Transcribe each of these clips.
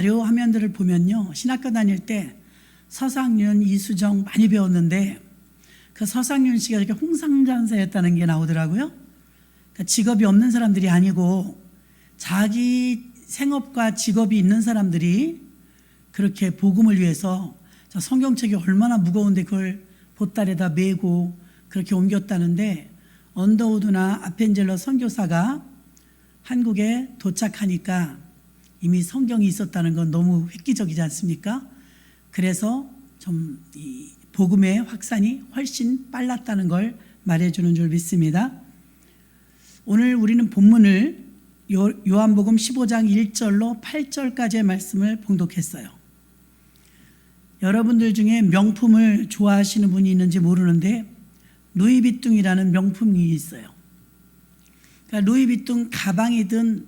자료 화면들을 보면요, 신학교 다닐 때 서상윤, 이수정 많이 배웠는데 그 서상윤 씨가 이렇게 홍상전사였다는 게 나오더라고요. 그러니까 직업이 없는 사람들이 아니고 자기 생업과 직업이 있는 사람들이 그렇게 복음을 위해서 성경책이 얼마나 무거운데 그걸 보따리에다 메고 그렇게 옮겼다는데, 언더우드나 아펜젤러 선교사가 한국에 도착하니까 이미 성경이 있었다는 건 너무 획기적이지 않습니까? 그래서 좀 이 복음의 확산이 훨씬 빨랐다는 걸 말해주는 줄 믿습니다. 오늘 우리는 본문을 요한복음 15장 1절로 8절까지의 말씀을 봉독했어요. 여러분들 중에 명품을 좋아하시는 분이 있는지 모르는데 루이비통이라는 명품이 있어요. 그러니까 루이비통 가방이든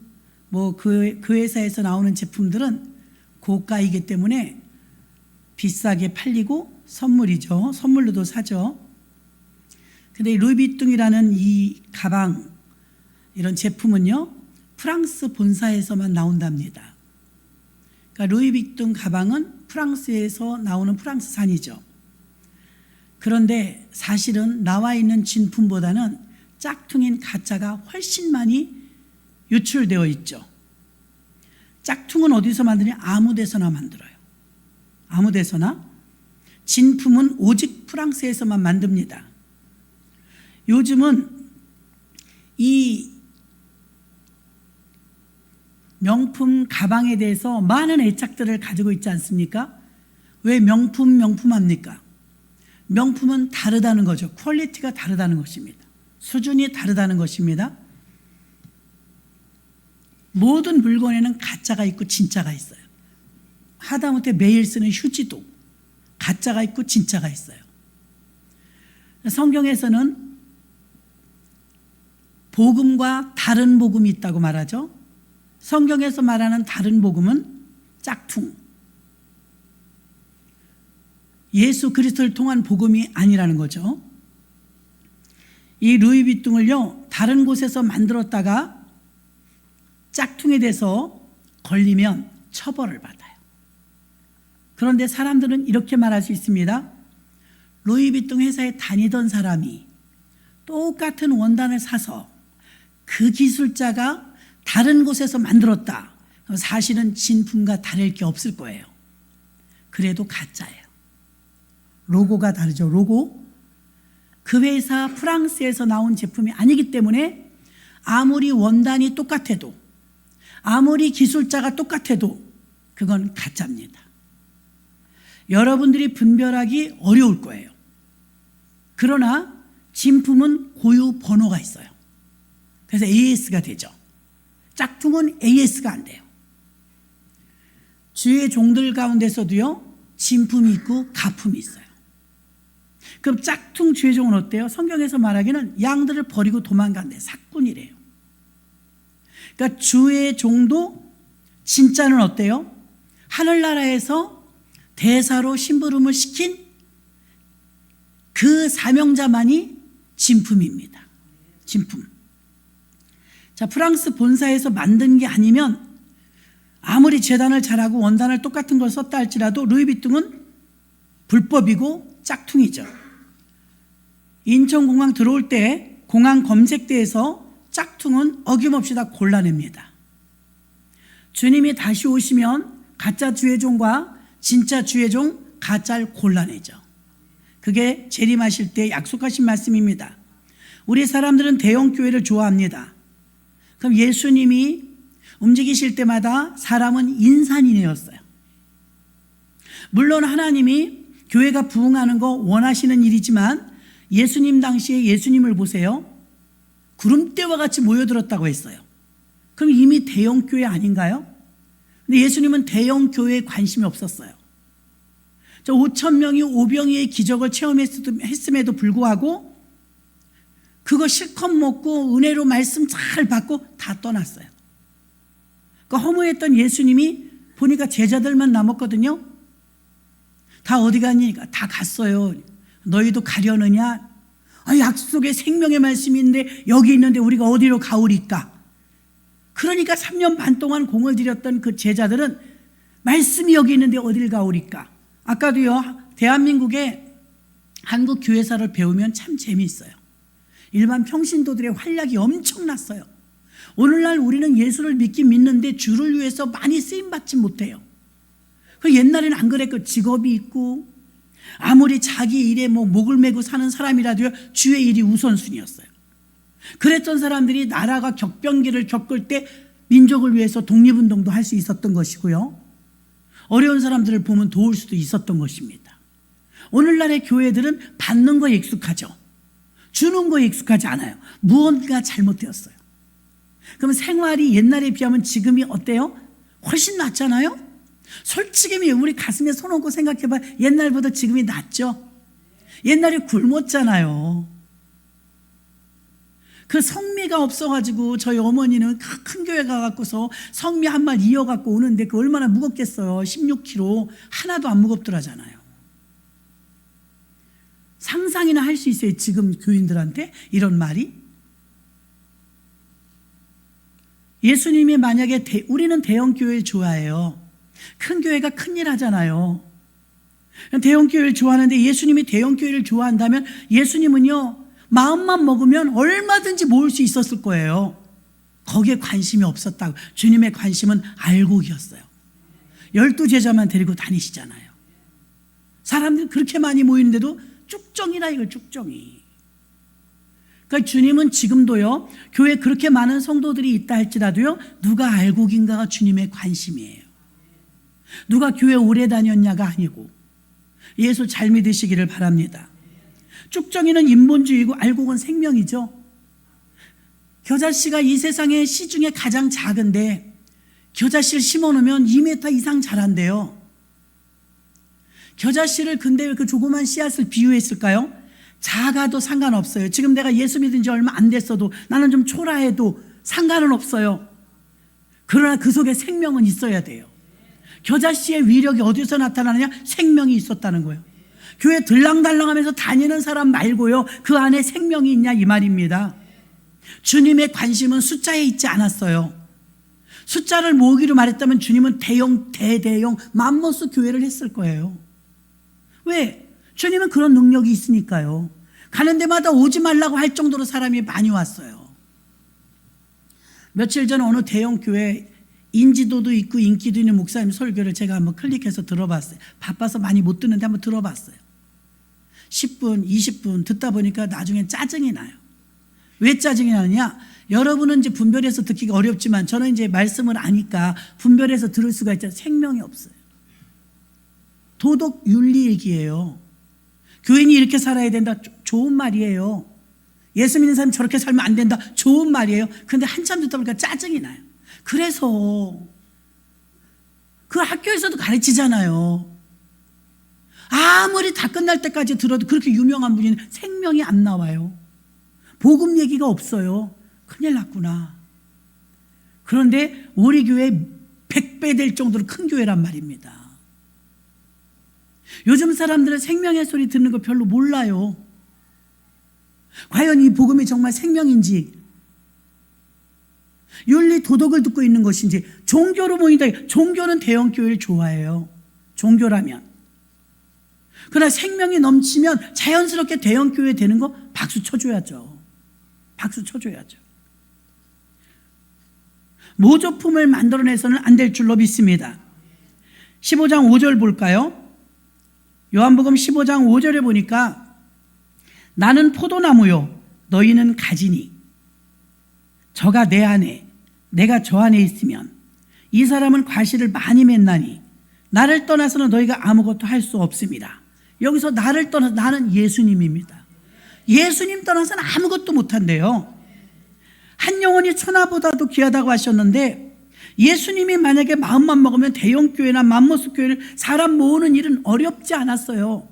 뭐 그 회사에서 나오는 제품들은 고가이기 때문에 비싸게 팔리고 선물이죠. 선물로도 사죠. 근데 루이비통이라는 이 가방, 이런 제품은요, 프랑스 본사에서만 나온답니다. 그러니까 루이비통 가방은 프랑스에서 나오는 프랑스산이죠. 그런데 사실은 나와 있는 진품보다는 짝퉁인 가짜가 훨씬 많이 유출되어 있죠. 짝퉁은 어디서 만드냐? 아무 데서나 만들어요. 아무 데서나. 진품은 오직 프랑스에서만 만듭니다. 요즘은 이 명품 가방에 대해서 많은 애착들을 가지고 있지 않습니까? 왜 명품합니까? 명품은 다르다는 거죠. 퀄리티가 다르다는 것입니다. 수준이 다르다는 것입니다. 모든 물건에는 가짜가 있고 진짜가 있어요. 하다못해 매일 쓰는 휴지도 가짜가 있고 진짜가 있어요. 성경에서는 복음과 다른 복음이 있다고 말하죠. 성경에서 말하는 다른 복음은 짝퉁, 예수 그리스도를 통한 복음이 아니라는 거죠. 이 루이비통을요, 다른 곳에서 만들었다가 짝퉁에 대해서 걸리면 처벌을 받아요. 그런데 사람들은 이렇게 말할 수 있습니다. 루이비통 회사에 다니던 사람이 똑같은 원단을 사서 그 기술자가 다른 곳에서 만들었다. 사실은 진품과 다를 게 없을 거예요. 그래도 가짜예요. 로고가 다르죠. 로고. 그 회사 프랑스에서 나온 제품이 아니기 때문에 아무리 원단이 똑같아도, 아무리 기술자가 똑같아도 그건 가짜입니다. 여러분들이 분별하기 어려울 거예요. 그러나 진품은 고유 번호가 있어요. 그래서 AS가 되죠. 짝퉁은 AS가 안 돼요. 주의 종들 가운데서도요, 진품이 있고 가품이 있어요. 그럼 짝퉁 주의 종은 어때요? 성경에서 말하기는 양들을 버리고 도망간대. 사꾼이래요. 그러니까 주의 종도 진짜는 어때요? 하늘나라에서 대사로 심부름을 시킨 그 사명자만이 진품입니다. 진품. 자, 프랑스 본사에서 만든 게 아니면 아무리 재단을 잘하고 원단을 똑같은 걸 썼다 할지라도 루이비통은 불법이고 짝퉁이죠. 인천공항 들어올 때 공항 검색대에서 짝퉁은 어김없이 다 골라냅니다. 주님이 다시 오시면 가짜 주의종과 진짜 주의종, 가짜를 골라내죠. 그게 재림하실 때 약속하신 말씀입니다. 우리 사람들은 대형 교회를 좋아합니다. 그럼 예수님이 움직이실 때마다 사람은 인산인해였어요. 물론 하나님이 교회가 부흥하는 거 원하시는 일이지만 예수님 당시에 예수님을 보세요. 구름대와 같이 모여들었다고 했어요. 그럼 이미 대형 교회 아닌가요? 근데 예수님은 대형 교회에 관심이 없었어요. 5,000명이 오병이의 기적을 체험했음에도 불구하고 그거 실컷 먹고 은혜로 말씀 잘 받고 다 떠났어요. 그 허무했던 예수님이 보니까 제자들만 남았거든요. 다 어디 갔니까? 다 갔어요. 너희도 가려느냐? 약속의 생명의 말씀이 있는데 여기 있는데 우리가 어디로 가오리까? 그러니까 3년 반 동안 공을 들였던 그 제자들은 말씀이 여기 있는데 어딜 가오리까? 아까도요, 대한민국의 한국 교회사를 배우면 참 재미있어요. 일반 평신도들의 활약이 엄청났어요. 오늘날 우리는 예수를 믿긴 믿는데 주를 위해서 많이 쓰임받지 못해요. 그 옛날에는 안 그랬고, 직업이 있고 아무리 자기 일에 목을 메고 사는 사람이라도요, 주의 일이 우선순위였어요. 그랬던 사람들이 나라가 격변기를 겪을 때 민족을 위해서 독립운동도 할 수 있었던 것이고요, 어려운 사람들을 보면 도울 수도 있었던 것입니다. 오늘날의 교회들은 받는 거에 익숙하죠. 주는 거에 익숙하지 않아요. 무언가 잘못되었어요. 그럼 생활이 옛날에 비하면 지금이 어때요? 훨씬 낫잖아요? 솔직히 우리 가슴에 손 얹고 생각해봐. 옛날보다 지금이 낫죠? 옛날에 굶었잖아요. 그 성미가 없어가지고 저희 어머니는 큰 교회 가갖고서 성미 한 말 이어갖고 오는데 그 얼마나 무겁겠어요. 16kg 하나도 안 무겁더라잖아요. 상상이나 할 수 있어요, 지금 교인들한테 이런 말이? 예수님이 만약에 우리는 대형 교회를 좋아해요. 큰 교회가 큰일 하잖아요. 대형 교회를 좋아하는데 예수님이 대형 교회를 좋아한다면 예수님은요, 마음만 먹으면 얼마든지 모을 수 있었을 거예요. 거기에 관심이 없었다고. 주님의 관심은 알곡이었어요. 12제자만 데리고 다니시잖아요. 사람들이 그렇게 많이 모이는데도 쭉정이라 이거, 쭉정이. 그러니까 주님은 지금도요, 교회에 그렇게 많은 성도들이 있다 할지라도요, 누가 알곡인가가 주님의 관심이에요. 누가 교회 오래 다녔냐가 아니고. 예수 잘 믿으시기를 바랍니다. 쭉정이는 인본주의고 알곡은 생명이죠. 겨자씨가 이 세상의 씨 중에 가장 작은데 겨자씨를 심어놓으면 2m 이상 자란대요. 겨자씨를 근데 왜 그 조그만 씨앗을 비유했을까요? 작아도 상관없어요. 지금 내가 예수 믿은 지 얼마 안 됐어도, 나는 좀 초라해도 상관은 없어요. 그러나 그 속에 생명은 있어야 돼요. 겨자씨의 위력이 어디서 나타나느냐? 생명이 있었다는 거예요. 교회 들랑달랑하면서 다니는 사람 말고요, 그 안에 생명이 있냐 이 말입니다. 주님의 관심은 숫자에 있지 않았어요. 숫자를 모으기로 말했다면 주님은 대대형 맘모스 교회를 했을 거예요. 왜? 주님은 그런 능력이 있으니까요. 가는 데마다 오지 말라고 할 정도로 사람이 많이 왔어요. 며칠 전 어느 대형 교회 인지도도 있고 인기도 있는 목사님 설교를 제가 한번 클릭해서 들어봤어요. 바빠서 많이 못 듣는데 한번 들어봤어요. 10분, 20분 듣다 보니까 나중엔 짜증이 나요. 왜 짜증이 나느냐? 여러분은 이제 분별해서 듣기가 어렵지만 저는 이제 말씀을 아니까 분별해서 들을 수가 있잖아요. 생명이 없어요. 도덕 윤리 얘기예요. 교인이 이렇게 살아야 된다, 좋은 말이에요. 예수 믿는 사람이 저렇게 살면 안 된다, 좋은 말이에요. 그런데 한참 듣다 보니까 짜증이 나요. 그래서 그 학교에서도 가르치잖아요. 아무리 다 끝날 때까지 들어도 그렇게 유명한 분이 생명이 안 나와요. 복음 얘기가 없어요. 큰일 났구나. 그런데 우리 교회 100배 될 정도로 큰 교회란 말입니다. 요즘 사람들은 생명의 소리 듣는 거 별로 몰라요. 과연 이 복음이 정말 생명인지, 윤리 도덕을 듣고 있는 것인지, 종교로 모인다. 종교는 대형 교회를 좋아해요. 종교라면. 그러나 생명이 넘치면 자연스럽게 대형 교회 되는 거 박수 쳐줘야죠. 박수 쳐줘야죠. 모조품을 만들어내서는 안 될 줄로 믿습니다. 15장 5절 볼까요? 요한복음 15장 5절에 보니까 나는 포도나무요 너희는 가지니 저가 내 안에 내가 저 안에 있으면 이 사람은 과실을 많이 맺나니 나를 떠나서는 너희가 아무것도 할 수 없습니다. 여기서 나를 떠나서 나는 예수님입니다. 예수님 떠나서는 아무것도 못한대요. 한 영혼이 천하보다도 귀하다고 하셨는데 예수님이 만약에 마음만 먹으면 대형 교회나 맘모스 교회를 사람 모으는 일은 어렵지 않았어요.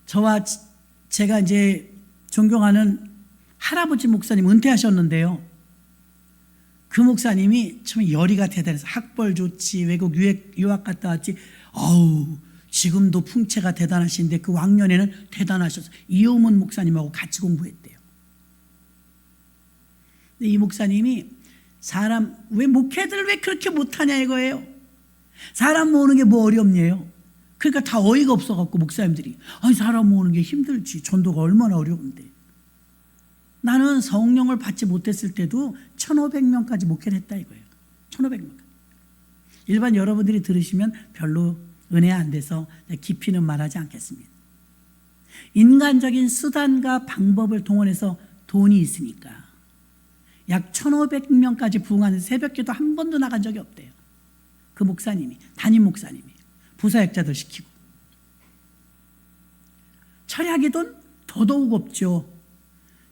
저와 제가 이제 존경하는 할아버지 목사님 은퇴하셨는데요. 그 목사님이 참 열의가 대단해서 학벌 좋지, 외국 유학 갔다 왔지, 지금도 풍채가 대단하신데 그 왕년에는 대단하셔서 이호문 목사님하고 같이 공부했대요. 근데 이 목사님이 사람, 왜 목회들 왜 그렇게 못하냐 이거예요. 사람 모으는 게 뭐 어렵냐요. 그러니까 다 어이가 없어갖고 목사님들이, 아니 사람 모으는 게 힘들지, 전도가 얼마나 어려운데. 나는 성령을 받지 못했을 때도 1,500명까지 목회를 했다 이거예요. 1,500명. 일반 여러분들이 들으시면 별로 은혜 안 돼서 깊이는 말하지 않겠습니다. 인간적인 수단과 방법을 동원해서 돈이 있으니까 약 1,500명까지 부흥하는 새벽기도 한 번도 나간 적이 없대요. 그 목사님이, 담임 목사님이 부사역자들 시키고. 철야기도는 더더욱 없죠.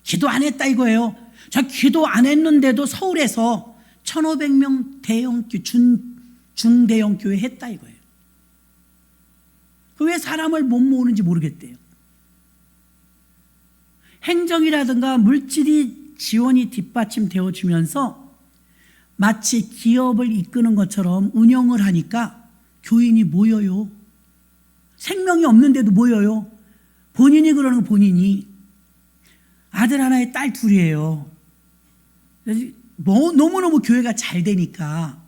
기도 안 했다 이거예요. 저 기도 안 했는데도 서울에서 1,500명 대형교, 중대형 교회 했다 이거예요. 왜 사람을 못 모으는지 모르겠대요. 행정이라든가 물질이 지원이 뒷받침되어 주면서 마치 기업을 이끄는 것처럼 운영을 하니까 교인이 모여요. 생명이 없는데도 모여요. 본인이 그러는 거 본인이. 아들 하나에 딸 둘이에요. 너무너무 교회가 잘 되니까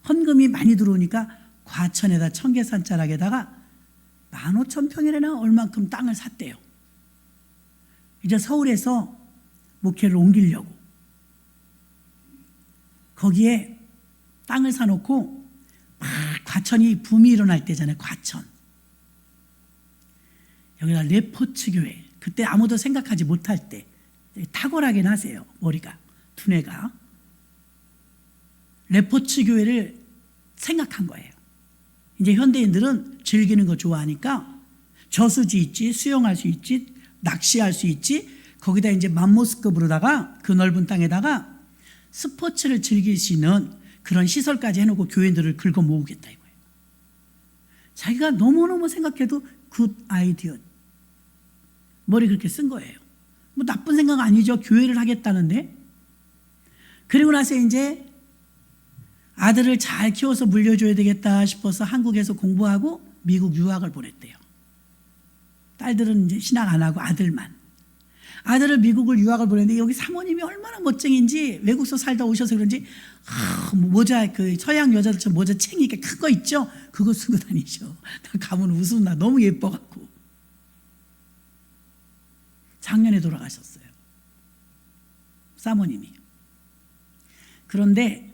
헌금이 많이 들어오니까 과천에다 청계산자락에다가 15,000평이라나 얼만큼 땅을 샀대요. 이제 서울에서 목회를 옮기려고. 거기에 땅을 사놓고 막 과천이 붐이 일어날 때잖아요. 과천. 여기다 레포츠 교회. 그때 아무도 생각하지 못할 때 탁월하긴 하세요. 머리가, 두뇌가. 레포츠 교회를 생각한 거예요. 이제 현대인들은 즐기는 거 좋아하니까 저수지 있지, 수영할 수 있지, 낚시할 수 있지, 거기다 이제 맘모스급으로다가 그 넓은 땅에다가 스포츠를 즐길 수 있는 그런 시설까지 해놓고 교인들을 긁어 모으겠다 이거예요. 자기가 너무너무 생각해도 굿 아이디어. 머리 그렇게 쓴 거예요. 뭐 나쁜 생각 아니죠. 교회를 하겠다는데. 그리고 나서 이제 아들을 잘 키워서 물려줘야 되겠다 싶어서 한국에서 공부하고 미국 유학을 보냈대요. 딸들은 이제 신학 안 하고 아들만. 아들을 미국을 유학을 보냈는데 여기 사모님이 얼마나 멋쟁인지 외국서 살다 오셔서 그런지 모자, 그 서양 여자들처럼 모자 챙이 이렇게 큰 거 있죠? 그거 쓰고 다니셔. 나 가면 웃음 나. 너무 예뻐갖고. 작년에 돌아가셨어요. 사모님이. 그런데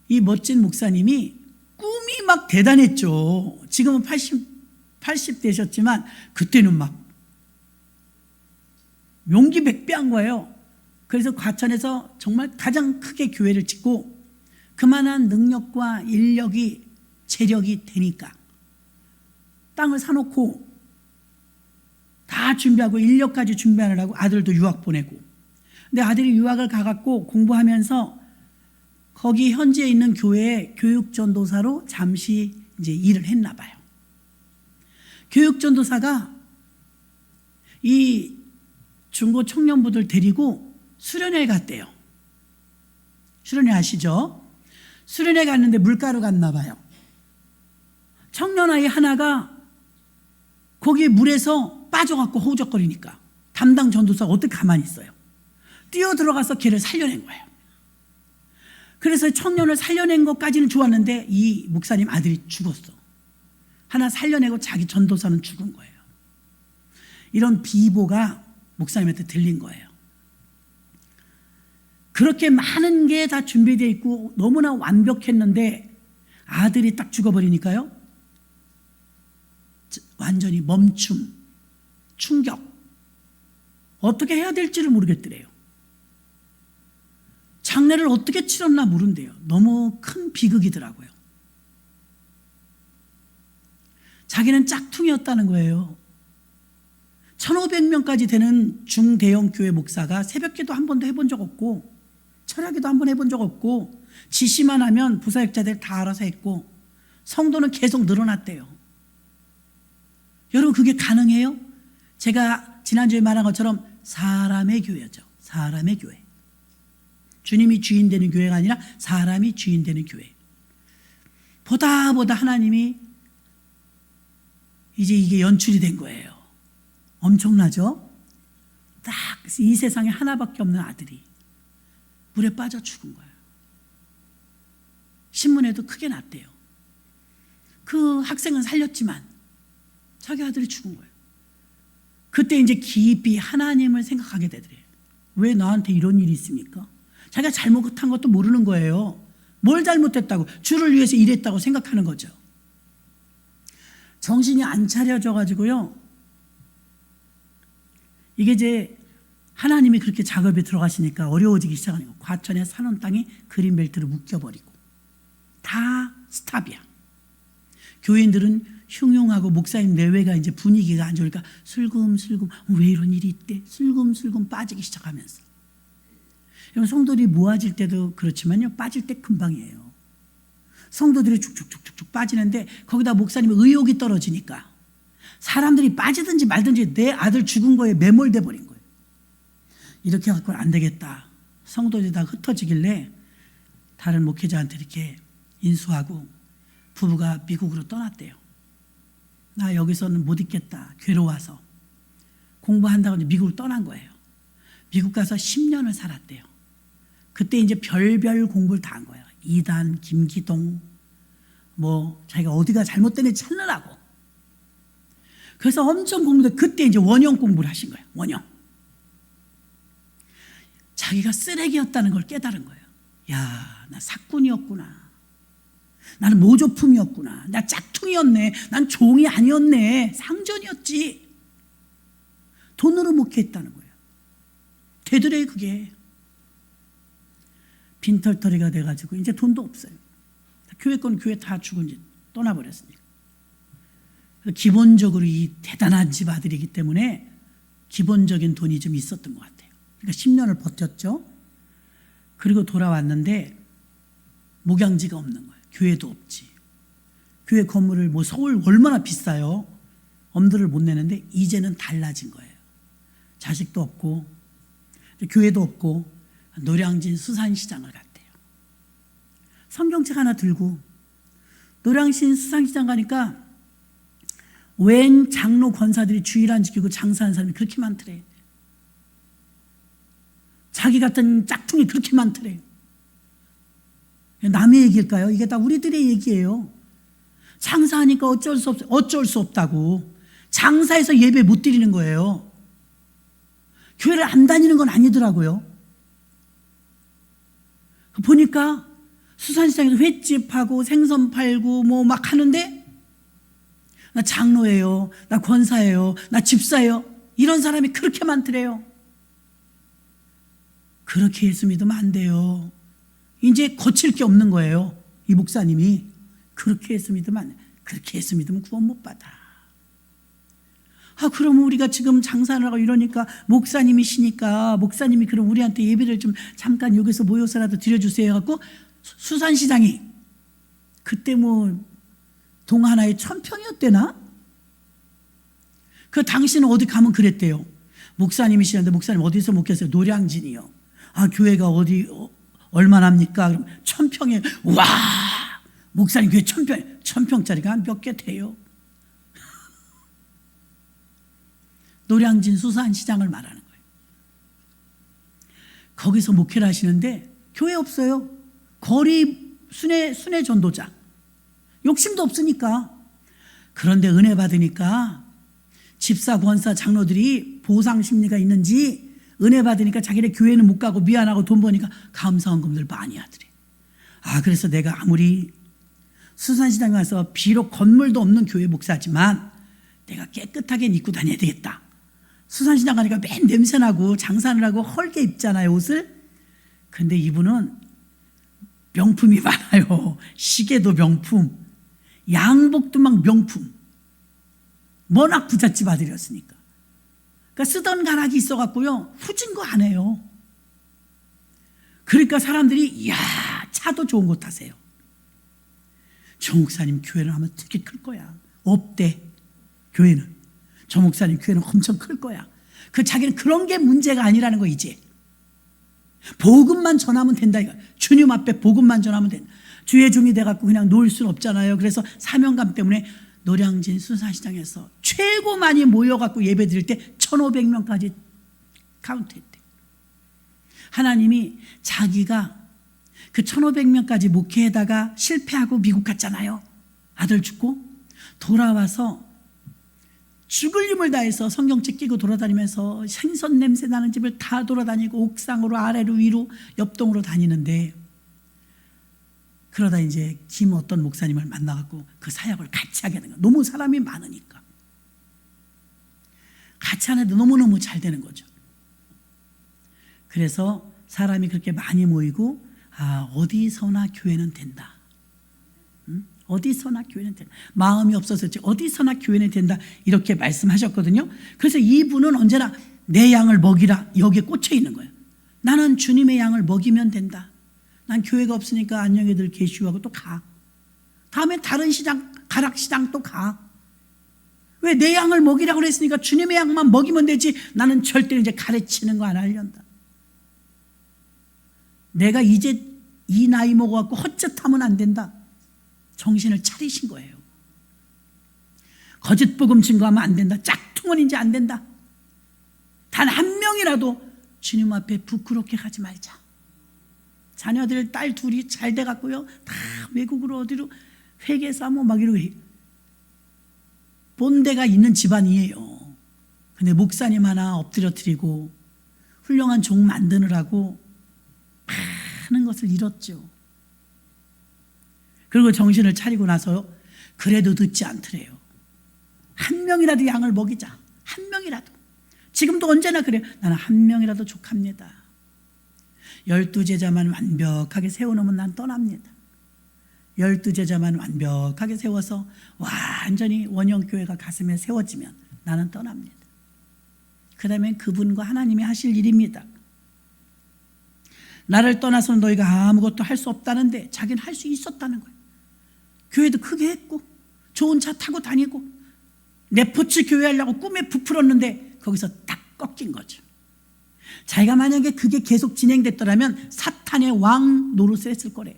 이 멋진 목사님이 꿈이 막 대단했죠. 지금은 80 되셨지만 그때는 막 용기 백배한 거예요. 그래서 과천에서 정말 가장 크게 교회를 짓고 그만한 능력과 인력이 재력이 되니까 땅을 사놓고 다 준비하고 인력까지 준비하느라고 아들도 유학 보내고. 근데 아들이 유학을 가갖고 공부하면서 거기 현지에 있는 교회에 교육전도사로 잠시 이제 일을 했나 봐요. 교육전도사가 이 중고 청년부들 데리고 수련회 갔대요. 수련회 아시죠? 수련회 갔는데 물가로 갔나 봐요. 청년 아이 하나가 거기 물에서 빠져갖고 허우적거리니까 담당 전도사가 어떻게 가만히 있어요. 뛰어 들어가서 걔를 살려낸 거예요. 그래서 청년을 살려낸 것까지는 좋았는데 이 목사님 아들이 죽었어. 하나 살려내고 자기 전도사는 죽은 거예요. 이런 비보가 목사님한테 들린 거예요. 그렇게 많은 게 다 준비되어 있고 너무나 완벽했는데 아들이 딱 죽어버리니까요. 완전히 멈춤, 충격. 어떻게 해야 될지를 모르겠더래요. 장례를 어떻게 치렀나 모른대요. 너무 큰 비극이더라고요. 자기는 짝퉁이었다는 거예요. 1,500명까지 되는 중대형 교회 목사가 새벽기도 한 번도 해본 적 없고 철야기도 한 번 해본 적 없고 지시만 하면 부사역자들 다 알아서 했고 성도는 계속 늘어났대요. 여러분 그게 가능해요? 제가 지난주에 말한 것처럼 사람의 교회죠. 사람의 교회. 주님이 주인 되는 교회가 아니라 사람이 주인 되는 교회. 보다 하나님이 이제 이게 연출이 된 거예요. 엄청나죠? 딱 이 세상에 하나밖에 없는 아들이 물에 빠져 죽은 거예요. 신문에도 크게 났대요. 그 학생은 살렸지만 자기 아들이 죽은 거예요. 그때 이제 깊이 하나님을 생각하게 되더래요. 왜 나한테 이런 일이 있습니까? 자기가 잘못한 것도 모르는 거예요. 뭘 잘못했다고, 주를 위해서 일했다고 생각하는 거죠. 정신이 안 차려져 가지고요. 이게 이제 하나님이 그렇게 작업에 들어가시니까 어려워지기 시작하는 거예요. 과천에 사놓은 땅이 그린벨트로 묶여버리고 다 스탑이야. 교인들은 흉흉하고 목사님 내외가 이제 분위기가 안 좋으니까 슬금슬금 왜 이런 일이 있대? 슬금슬금 빠지기 시작하면서. 성도들이 모아질 때도 그렇지만요. 빠질 때 금방이에요. 성도들이 쭉쭉쭉쭉 빠지는데 거기다 목사님의 의욕이 떨어지니까 사람들이 빠지든지 말든지 내 아들 죽은 거에 매몰돼 버린 거예요. 이렇게 갖고는 안 되겠다. 성도들이 다 흩어지길래 다른 목회자한테 이렇게 인수하고 부부가 미국으로 떠났대요. 나 여기서는 못 있겠다. 괴로워서. 공부한다고 미국을 떠난 거예요. 미국 가서 10년을 살았대요. 그때 이제 별별 공부를 다 한 거예요. 이단, 김기동, 자기가 어디가 잘못되는지 찾느라고. 그래서 엄청 공부도 그때 이제 원형 공부를 하신 거예요. 원형. 자기가 쓰레기였다는 걸 깨달은 거예요. 야, 나 사꾼이었구나. 나는 모조품이었구나. 나 짝퉁이었네. 난 종이 아니었네. 상전이었지. 돈으로 목회했다는 거예요. 되더래 그게. 빈털터리가 돼가지고 이제 돈도 없어요. 교회 건 교회 다 주고 이제 떠나버렸으니까. 기본적으로 이 대단한 집 아들이기 때문에 기본적인 돈이 좀 있었던 것 같아요. 그러니까 10년을 버텼죠. 그리고 돌아왔는데 목양지가 없는 거예요. 교회도 없지. 교회 건물을 서울 얼마나 비싸요. 엄두를 못 내는데 이제는 달라진 거예요. 자식도 없고 교회도 없고 노량진 수산시장을 갔대요. 성경책 하나 들고 노량진 수산시장 가니까 웬 장로 권사들이 주일 안 지키고 장사하는 사람이 그렇게 많더래. 자기 같은 짝퉁이 그렇게 많더래. 남의 얘기일까요? 이게 다 우리들의 얘기예요. 장사하니까 어쩔 수 없다고. 장사해서 예배 못 드리는 거예요. 교회를 안 다니는 건 아니더라고요. 보니까 수산시장에서 횟집하고 생선 팔고 막 하는데 나 장로예요. 나 권사예요. 나 집사예요. 이런 사람이 그렇게 많더래요. 그렇게 예수 믿으면 안 돼요. 이제 거칠 게 없는 거예요. 이 목사님이. 그렇게 예수 믿으면 안 돼. 그렇게 예수 믿으면 구원 못 받아. 그럼 우리가 지금 장사를 하고 이러니까 목사님이시니까 목사님이 그럼 우리한테 예배를 좀 잠깐 여기서 모여서라도 드려주세요 갖고 수산시장이 그때 동 하나에 1000평이었대나? 그 당시는 어디 가면 그랬대요. 목사님이시는데 목사님 어디서 목회하세요? 노량진이요. 교회가 어디 얼마나 합니까? 그럼 1000평에 와 목사님 교회 1000평짜리가 몇 개 돼요. 노량진 수산시장을 말하는 거예요. 거기서 목회를 하시는데 교회 없어요. 거리 순회 전도자. 욕심도 없으니까. 그런데 은혜 받으니까 집사, 권사, 장로들이 보상 심리가 있는지 은혜 받으니까 자기네 교회는 못 가고 미안하고 돈 버니까 감사헌금들 많이 하더래. 그래서 내가 아무리 수산시장 가서 비록 건물도 없는 교회 목사지만 내가 깨끗하게 입고 다녀야 되겠다. 수산시장 가니까 맨 냄새나고 장사를 하고 헐게 입잖아요, 옷을. 근데 이분은 명품이 많아요. 시계도 명품, 양복도 막 명품. 워낙 부잣집 아들이었으니까. 그러니까 쓰던 가락이 있어갖고요, 후진 거 안 해요. 그러니까 사람들이, 이야, 차도 좋은 거 타세요. 저 목사님 교회는 하면 되게 클 거야. 없대, 교회는. 저 목사님 교회는 엄청 클 거야. 자기는 그런 게 문제가 아니라는 거 이제. 복음만 전하면 된다 이거. 주님 앞에 복음만 전하면 된다. 주의 종이 돼갖고 그냥 놓을 수는 없잖아요. 그래서 사명감 때문에 노량진 수산시장에서 최고 많이 모여갖고 예배 드릴 때 1500명까지 카운트했대. 하나님이 자기가 그 1500명까지 목회에다가 실패하고 미국 갔잖아요. 아들 죽고 돌아와서 죽을 힘을 다해서 성경책 끼고 돌아다니면서 생선 냄새 나는 집을 다 돌아다니고 옥상으로 아래로 위로 옆동으로 다니는데, 그러다 이제 김 어떤 목사님을 만나갖고 그 사역을 같이 하게 된 거예요. 너무 사람이 많으니까 같이 하는데 너무너무 잘 되는 거죠. 그래서 사람이 그렇게 많이 모이고 어디서나 교회는 된다. 어디서나 교회는 된다. 마음이 없어서 어디서나 교회는 된다, 이렇게 말씀하셨거든요. 그래서 이분은 언제나 내 양을 먹이라, 여기에 꽂혀 있는 거예요. 나는 주님의 양을 먹이면 된다. 난 교회가 없으니까 안녕히들 계시하고 또 가. 다음에 다른 시장, 가락시장 또 가. 왜? 내 양을 먹이라고 그랬으니까 주님의 양만 먹이면 되지. 나는 절대 이제 가르치는 거 안 하련다. 내가 이제 이 나이 먹어갖고 헛짓하면 안 된다. 정신을 차리신 거예요. 거짓 복음 증거하면 안 된다. 짝퉁은 이제 안 된다. 단 한 명이라도 주님 앞에 부끄럽게 가지 말자. 자녀들 딸 둘이 잘 돼갖고요, 다 외국으로 어디로 회계사 막 이러고 본데가 있는 집안이에요. 근데 목사님 하나 엎드려 드리고 훌륭한 종 만드느라고 많은 것을 잃었죠. 그리고 정신을 차리고 나서 그래도 듣지 않더래요. 한 명이라도 양을 먹이자. 한 명이라도. 지금도 언제나 그래요. 나는 한 명이라도 족합니다. 12제자만 완벽하게 세워놓으면 난 떠납니다. 12제자만 완벽하게 세워서 완전히 원형교회가 가슴에 세워지면 나는 떠납니다. 그 다음에 그분과 하나님이 하실 일입니다. 나를 떠나서는 너희가 아무것도 할 수 없다는데 자기는 할 수 있었다는 거예요. 교회도 크게 했고 좋은 차 타고 다니고 네포츠 교회 하려고 꿈에 부풀었는데 거기서 딱 꺾인 거죠. 자기가 만약에 그게 계속 진행됐더라면 사탄의 왕 노릇을 했을 거래요.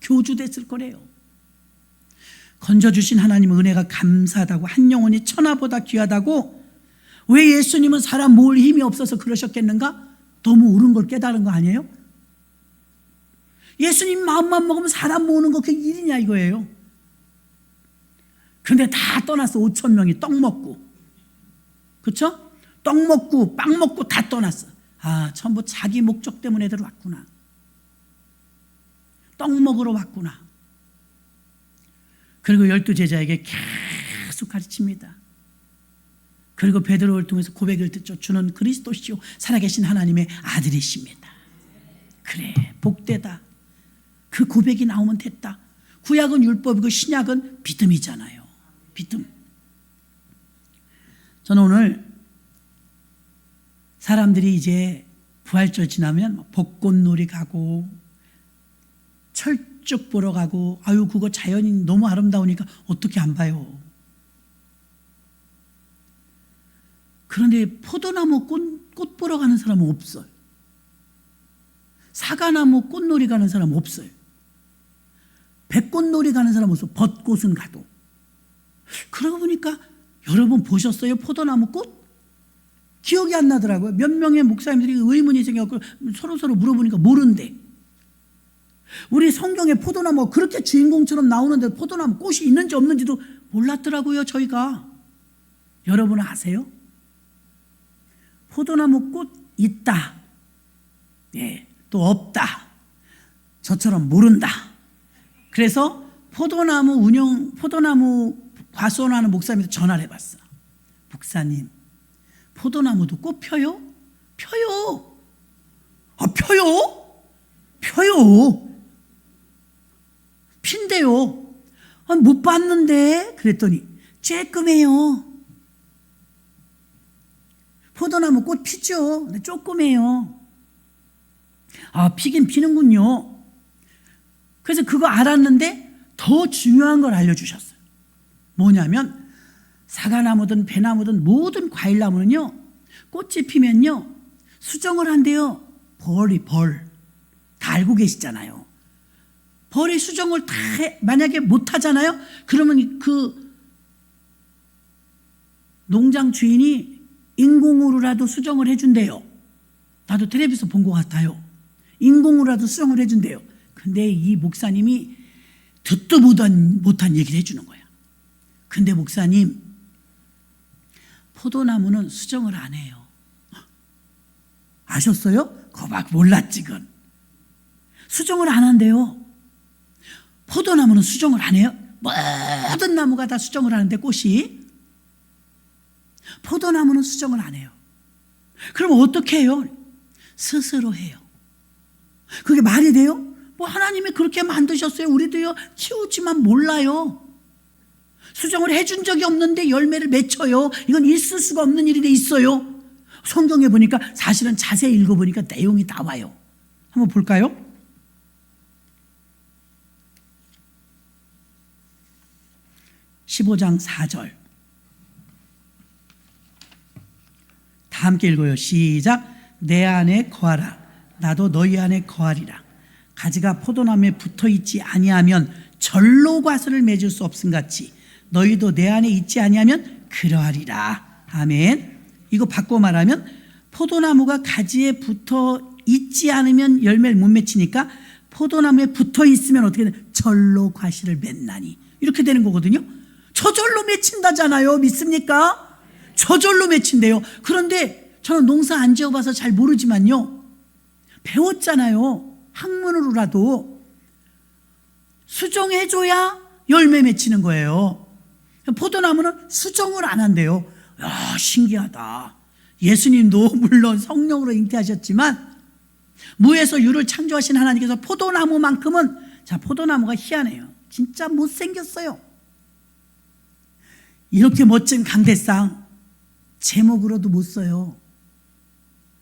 교주됐을 거래요. 건져주신 하나님의 은혜가 감사하다고, 한 영혼이 천하보다 귀하다고. 왜 예수님은 사람 모을 힘이 없어서 그러셨겠는가? 너무 옳은 걸 깨달은 거 아니에요? 예수님 마음만 먹으면 사람 모으는 거 그게 일이냐 이거예요. 근데 다 떠났어. 5,000명이 떡 먹고, 그렇죠? 떡 먹고 빵 먹고 다 떠났어. 전부 자기 목적 때문에 애들 왔구나. 떡 먹으러 왔구나. 그리고 12제자에게 계속 가르칩니다. 그리고 베드로를 통해서 고백을 듣죠. 주는 그리스도시요 살아계신 하나님의 아들이십니다. 그래, 복되다. 그 고백이 나오면 됐다. 구약은 율법이고 신약은 믿음이잖아요. 믿음. 저는 오늘 사람들이 이제 부활절 지나면 벚꽃놀이 가고 철쭉 보러 가고, 그거 자연이 너무 아름다우니까 어떻게 안 봐요. 그런데 포도나무 꽃 보러 가는 사람은 없어요. 사과나무 꽃놀이 가는 사람은 없어요. 백꽃놀이 가는 사람은 없어요. 벚꽃은 가도. 그러고 보니까 여러분 보셨어요? 포도나무 꽃? 기억이 안 나더라고요. 몇 명의 목사님들이 의문이 생겨서 서로 물어보니까 모른대. 우리 성경에 포도나무가 그렇게 주인공처럼 나오는데 포도나무 꽃이 있는지 없는지도 몰랐더라고요, 저희가. 여러분은 아세요? 포도나무 꽃 있다. 네, 또 없다. 저처럼 모른다. 그래서 포도나무 과수원하는 목사님한테 전화를 해봤어. 목사님, 포도나무도 꽃 펴요? 펴요. 펴요? 펴요. 핀대요. 못 봤는데. 그랬더니 쬐끔해요. 포도나무 꽃 피죠. 근데 조그매요. 피긴 피는군요. 그래서 그거 알았는데 더 중요한 걸 알려주셨어요. 뭐냐면 사과나무든 배나무든 모든 과일나무는요, 꽃이 피면요 수정을 한대요. 벌. 다 알고 계시잖아요. 벌이 수정을 다 만약에 못하잖아요. 그러면 그 농장 주인이 인공으로라도 수정을 해준대요. 나도 텔레비에서 본 것 같아요. 인공으로라도 수정을 해준대요. 근데 이 목사님이 듣도 못한 얘기를 해주는 거야. 근데 목사님, 포도나무는 수정을 안 해요. 아셨어요? 그거 막 몰랐지, 그건. 수정을 안 한대요. 포도나무는 수정을 안 해요? 모든 나무가 다 수정을 하는데, 꽃이. 포도나무는 수정을 안 해요. 그럼 어떻게 해요? 스스로 해요. 그게 말이 돼요? 뭐 하나님이 그렇게 만드셨어요. 우리도요, 키우지만 몰라요. 수정을 해준 적이 없는데 열매를 맺혀요. 이건 있을 수가 없는 일인데 있어요. 성경에 보니까 사실은 자세히 읽어보니까 내용이 나와요. 한번 볼까요? (15장 4절) 다 함께 읽어요. 시작. 내 안에 거하라. 나도 너희 안에 거하리라. 가지가 포도나무에 붙어있지 아니하면 절로 과실을 맺을 수 없음같이 너희도 내 안에 있지 아니하면 그러하리라. 아멘. 이거 바꿔 말하면 포도나무가 가지에 붙어 있지 않으면 열매를 못 맺히니까 포도나무에 붙어 있으면 어떻게 돼? 절로 과실을 맺나니. 이렇게 되는 거거든요. 저절로 맺힌다잖아요. 믿습니까? 저절로 맺힌대요. 그런데 저는 농사 안 지어봐서 잘 모르지만요, 배웠잖아요. 학문으로라도 수정해줘야 열매 맺히는 거예요. 포도나무는 수정을 안 한대요. 야, 신기하다. 예수님도 물론 성령으로 잉태하셨지만 무에서 유를 창조하신 하나님께서 포도나무만큼은, 자, 포도나무가 희한해요. 진짜 못생겼어요. 이렇게 멋진 강대상 제목으로도 못 써요.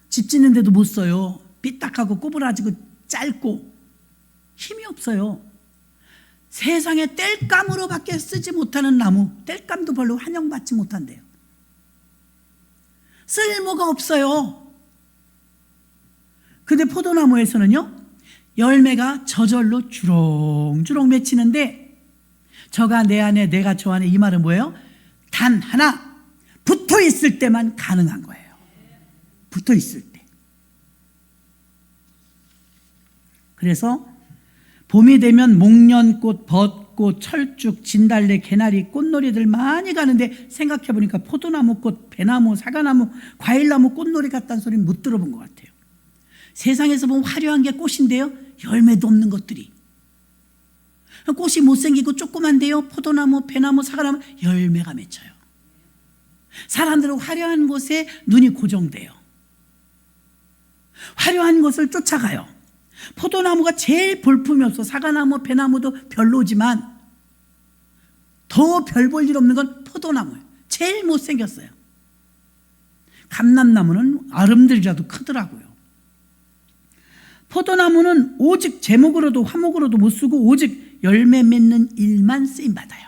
집 짓는데도 못 써요. 삐딱하고 꼬부라지고 짧고 힘이 없어요. 세상에 땔감으로밖에 쓰지 못하는 나무, 땔감도 별로 환영받지 못한대요. 쓸모가 없어요. 근데 포도나무에서는요, 열매가 저절로 주렁주렁 맺히는데, 저가 내 안에 내가 저 안에, 이 말은 뭐예요? 단 하나 붙어 있을 때만 가능한 거예요. 붙어 있을 때. 그래서 봄이 되면 목련꽃, 벚꽃, 철쭉, 진달래, 개나리, 꽃놀이들 많이 가는데, 생각해 보니까 포도나무꽃, 배나무, 사과나무, 과일나무 꽃놀이 같다는 소리는 못 들어본 것 같아요. 세상에서 보면 화려한 게 꽃인데요, 열매도 없는 것들이. 꽃이 못생기고 조그만데요, 포도나무, 배나무, 사과나무 열매가 맺혀요. 사람들은 화려한 곳에 눈이 고정돼요. 화려한 것을 쫓아가요. 포도나무가 제일 볼품이 없어. 사과나무, 배나무도 별로지만 더 별 볼 일 없는 건 포도나무예요. 제일 못생겼어요. 감람나무는 아름들이라도 크더라고요. 포도나무는 오직 제목으로도 화목으로도 못 쓰고 오직 열매 맺는 일만 쓰임받아요.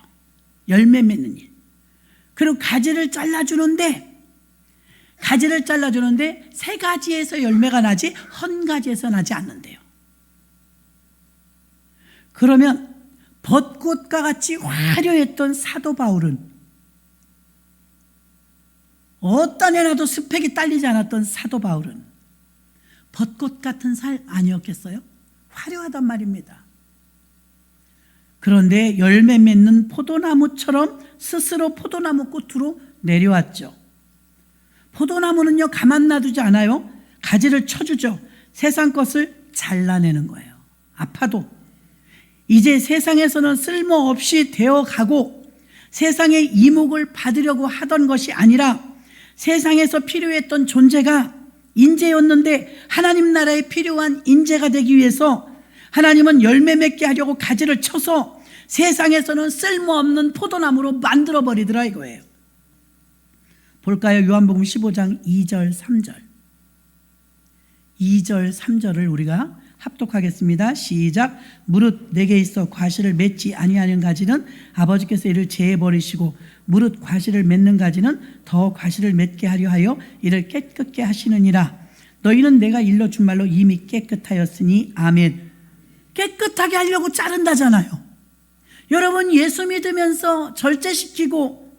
열매 맺는 일. 그리고 가지를 잘라주는데 세 가지에서 열매가 나지 한 가지에서 나지 않는데요. 그러면 벚꽃과 같이 화려했던 사도 바울은, 어떤 애라도 스펙이 딸리지 않았던 사도 바울은 벚꽃 같은 살 아니었겠어요? 화려하단 말입니다. 그런데 열매 맺는 포도나무처럼 스스로 포도나무 꽃으로 내려왔죠. 포도나무는요, 가만 놔두지 않아요. 가지를 쳐주죠. 세상 것을 잘라내는 거예요. 아파도 이제 세상에서는 쓸모없이 되어가고 세상의 이목을 받으려고 하던 것이 아니라 세상에서 필요했던 존재가 인재였는데, 하나님 나라에 필요한 인재가 되기 위해서 하나님은 열매 맺게 하려고 가지를 쳐서 세상에서는 쓸모없는 포도나무로 만들어버리더라 이거예요. 볼까요? 요한복음 15장 2절 3절 2절 3절을 우리가 합독하겠습니다. 시작. 무릇 내게 있어 과실을 맺지 아니하는 가지는 아버지께서 이를 제해버리시고 무릇 과실을 맺는 가지는 더 과실을 맺게 하려 하여 이를 깨끗게 하시느니라. 너희는 내가 일러준 말로 이미 깨끗하였으니 아멘. 깨끗하게 하려고 자른다잖아요. 여러분, 예수 믿으면서 절제시키고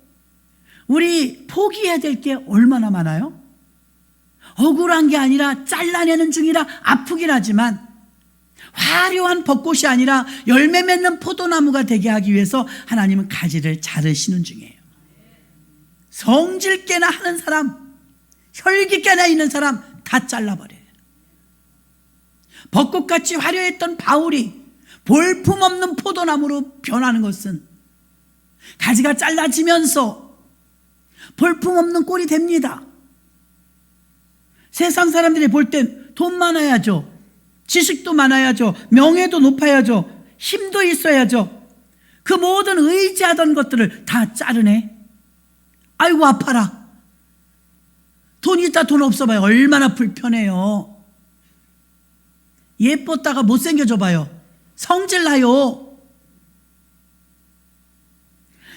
우리 포기해야 될 게 얼마나 많아요? 억울한 게 아니라 잘라내는 중이라 아프긴 하지만 화려한 벚꽃이 아니라 열매 맺는 포도나무가 되게 하기 위해서 하나님은 가지를 자르시는 중이에요. 성질깨나 하는 사람, 혈기깨나 있는 사람 다 잘라버려요. 벚꽃같이 화려했던 바울이 볼품없는 포도나무로 변하는 것은 가지가 잘라지면서 볼품없는 꼴이 됩니다. 세상 사람들이 볼 땐 돈 많아야죠, 지식도 많아야죠, 명예도 높아야죠, 힘도 있어야죠. 그 모든 의지하던 것들을 다 자르네. 아이고 아파라. 돈 있다 돈 없어 봐요. 얼마나 불편해요. 예뻤다가 못생겨져 봐요. 성질나요.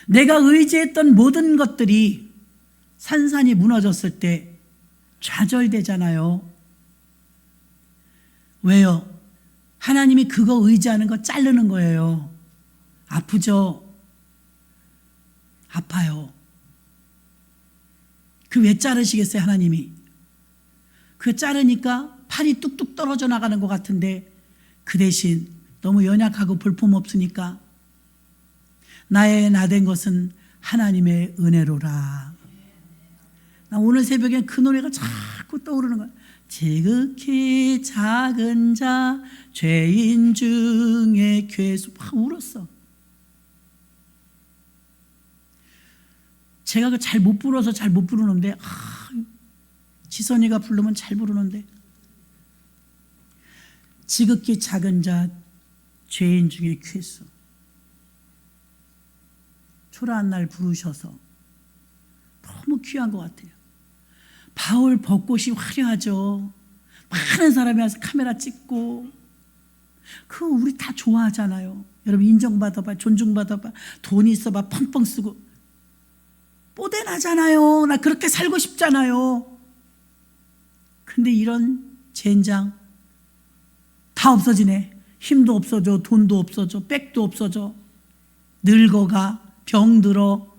내가 의지했던 모든 것들이 산산이 무너졌을 때 좌절되잖아요. 왜요? 하나님이 그거 의지하는 거 자르는 거예요. 아프죠? 아파요. 그 왜 자르시겠어요, 하나님이? 그 자르니까 팔이 뚝뚝 떨어져 나가는 것 같은데 그 대신 너무 연약하고 볼품 없으니까 나의 나된 것은 하나님의 은혜로라. 나 오늘 새벽에 그 노래가 자꾸 떠오르는 거야. 지극히 작은 자 죄인 중에 괴수. 막 울었어. 제가 그 잘 못 불어서 잘 못 부르는데 지선이가 부르면 잘 부르는데 지극히 작은 자 죄인 중에 괴수. 초라한 날 부르셔서 너무 귀한 것 같아요. 바울 벚꽃이 화려하죠. 많은 사람이 와서 카메라 찍고 그거 우리 다 좋아하잖아요. 여러분 인정받아봐, 존중받아봐, 돈 있어봐, 펑펑 쓰고 뽀대 나잖아요. 나 그렇게 살고 싶잖아요. 근데 이런 젠장 다 없어지네. 힘도 없어져, 돈도 없어져, 백도 없어져, 늙어가, 병들어.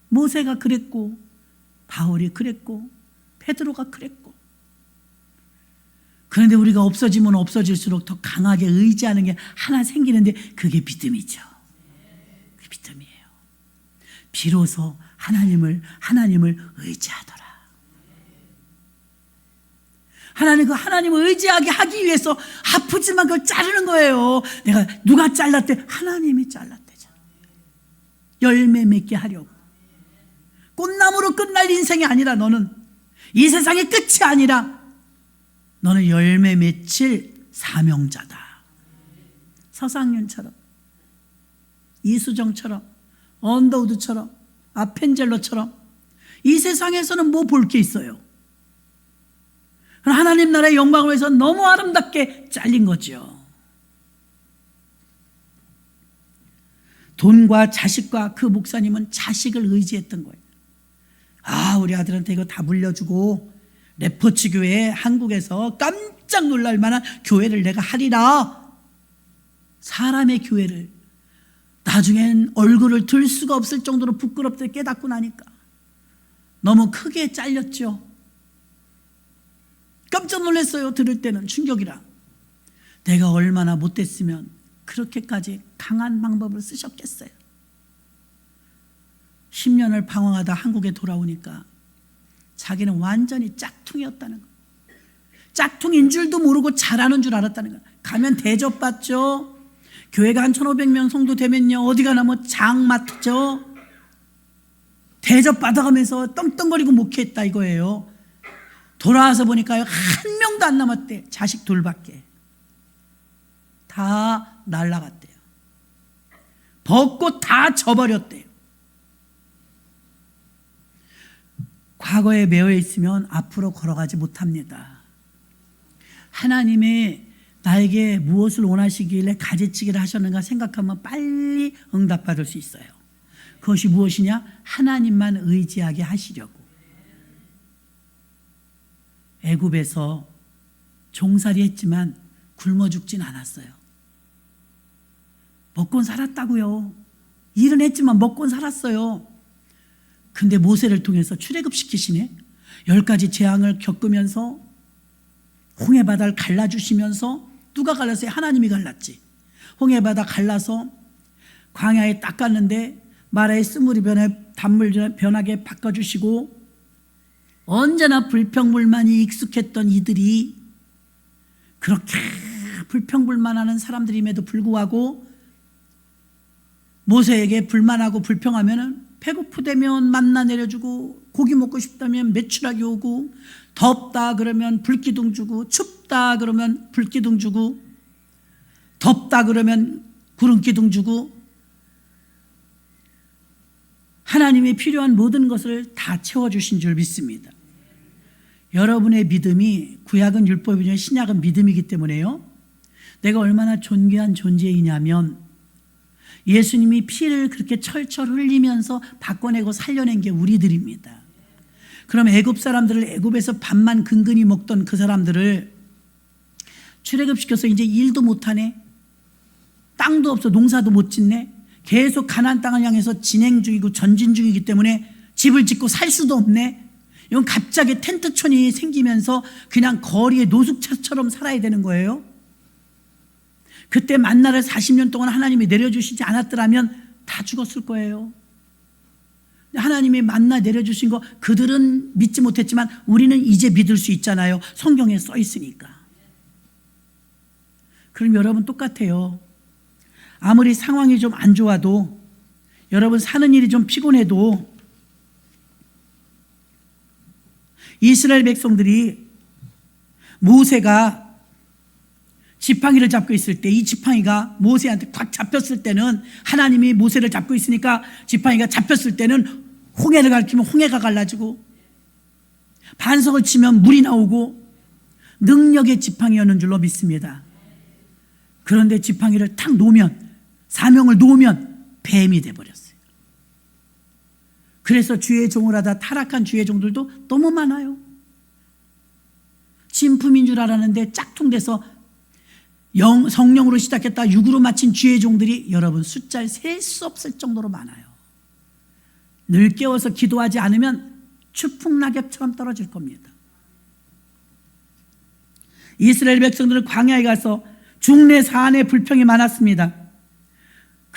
모세가 그랬고 바울이 그랬고 베드로가 그랬고. 그런데 우리가 없어지면 없어질수록 더 강하게 의지하는 게 하나 생기는데 그게 믿음이죠. 그게 믿음이에요. 비로소 하나님을 의지하더라. 하나님을 의지하게 하기 위해서 아프지만 그걸 자르는 거예요. 내가 누가 잘랐대? 하나님이 잘랐대잖아. 열매 맺게 하려고. 꽃나무로 끝날 인생이 아니라 너는 이 세상의 끝이 아니라 너는 열매 맺힐 사명자다. 서상윤처럼, 이수정처럼, 언더우드처럼, 아펜젤로처럼 이 세상에서는 뭐 볼 게 있어요? 하나님 나라의 영광을 위해서 너무 아름답게 잘린 거죠. 돈과 자식과 그 목사님은 자식을 의지했던 거예요. 우리 아들한테 이거 다 물려주고 레퍼치 교회에 한국에서 깜짝 놀랄 만한 교회를 내가 하리라. 사람의 교회를. 나중엔 얼굴을 들 수가 없을 정도로 부끄럽게 깨닫고 나니까 너무 크게 잘렸죠. 깜짝 놀랐어요. 들을 때는 충격이라. 내가 얼마나 못됐으면 그렇게까지 강한 방법을 쓰셨겠어요. 10년을 방황하다 한국에 돌아오니까 자기는 완전히 짝퉁이었다는 거. 짝퉁인 줄도 모르고 잘하는 줄 알았다는 거. 가면 대접받죠. 교회가 한 1,500명 성도 되면요 어디 가나 뭐 장 맡죠. 대접받아가면서 떵떵거리고 목회했다 이거예요. 돌아와서 보니까요 한 명도 안 남았대. 자식 둘밖에. 다 날라갔대요. 벚꽃 다 져버렸대요. 과거에 매여 있으면 앞으로 걸어가지 못합니다. 하나님의 나에게 무엇을 원하시길래 가지치기를 하셨는가 생각하면 빨리 응답받을 수 있어요. 그것이 무엇이냐? 하나님만 의지하게 하시려고. 애굽에서 종살이 했지만 굶어 죽진 않았어요. 먹곤 살았다고요. 일은 했지만 먹곤 살았어요. 근데 모세를 통해서 출애굽시키시네. 10가지 재앙을 겪으면서 홍해바다를 갈라주시면서, 누가 갈랐어요? 하나님이 갈랐지. 홍해바다 갈라서 광야에 딱 갔는데 마라의 쓴물이 단물 변하게 바꿔주시고, 언제나 불평불만이 익숙했던 이들이 그렇게 불평불만하는 사람들임에도 불구하고 모세에게 불만하고 불평하면 배고프다면 만나 내려주고, 고기 먹고 싶다면 메추라기 오고, 덥다 그러면 불기둥 주고, 춥다 그러면 불기둥 주고, 덥다 그러면 구름기둥 주고, 하나님이 필요한 모든 것을 다 채워주신 줄 믿습니다. 여러분의 믿음이, 구약은 율법이지만 신약은 믿음이기 때문에요, 내가 얼마나 존귀한 존재이냐면, 예수님이 피를 그렇게 철철 흘리면서 바꿔내고 살려낸 게 우리들입니다. 그럼 애굽 사람들을, 애굽에서 밥만 근근히 먹던 그 사람들을 출애굽시켜서 이제 일도 못하네, 땅도 없어, 농사도 못 짓네, 계속 가나안 땅을 향해서 진행 중이고 전진 중이기 때문에 집을 짓고 살 수도 없네. 이건 갑자기 텐트촌이 생기면서 그냥 거리에 노숙자처럼 살아야 되는 거예요. 그때 만나를 40년 동안 하나님이 내려주시지 않았더라면 다 죽었을 거예요. 하나님이 만나 내려주신 거 그들은 믿지 못했지만 우리는 이제 믿을 수 있잖아요. 성경에 써 있으니까. 그럼 여러분 똑같아요. 아무리 상황이 좀 안 좋아도, 여러분 사는 일이 좀 피곤해도, 이스라엘 백성들이 모세가 지팡이를 잡고 있을 때, 이 지팡이가 모세한테 꽉 잡혔을 때는, 하나님이 모세를 잡고 있으니까 지팡이가 잡혔을 때는 홍해를 가리키면 홍해가 갈라지고, 반석을 치면 물이 나오고, 능력의 지팡이였는 줄로 믿습니다. 그런데 지팡이를 탁 놓으면, 사명을 놓으면 뱀이 돼버렸어요. 그래서 주의 종을 하다 타락한 주의 종들도 너무 많아요. 진품인 줄 알았는데 짝퉁돼서 성령으로 시작했다 육으로 마친 주의 종들이 여러분 숫자를 셀 수 없을 정도로 많아요. 늘 깨워서 기도하지 않으면 추풍낙엽처럼 떨어질 겁니다. 이스라엘 백성들은 광야에 가서 중내 사안에 불평이 많았습니다.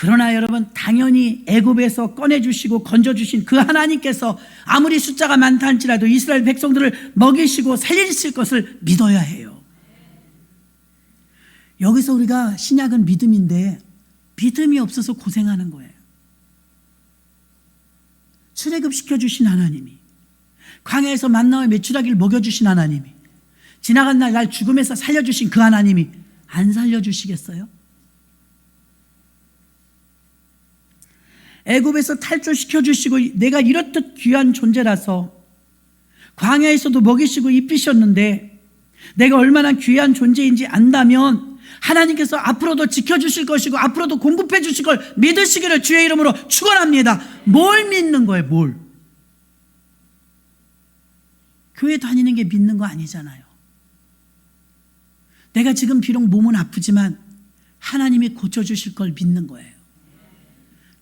그러나 여러분, 당연히 애굽에서 꺼내주시고 건져주신 그 하나님께서 아무리 숫자가 많다 할지라도 이스라엘 백성들을 먹이시고 살리실 것을 믿어야 해요. 여기서 우리가, 신약은 믿음인데 믿음이 없어서 고생하는 거예요. 출애굽시켜주신 하나님이, 광야에서 만나와 메추라기를 먹여주신 하나님이, 지나간 날 죽음에서 살려주신 그 하나님이 안 살려주시겠어요? 애굽에서 탈출시켜주시고 내가 이렇듯 귀한 존재라서 광야에서도 먹이시고 입히셨는데, 내가 얼마나 귀한 존재인지 안다면 하나님께서 앞으로도 지켜주실 것이고 앞으로도 공급해 주실 걸 믿으시기를 주의 이름으로 축원합니다. 뭘 믿는 거예요? 뭘? 교회 다니는 게 믿는 거 아니잖아요. 내가 지금 비록 몸은 아프지만 하나님이 고쳐주실 걸 믿는 거예요.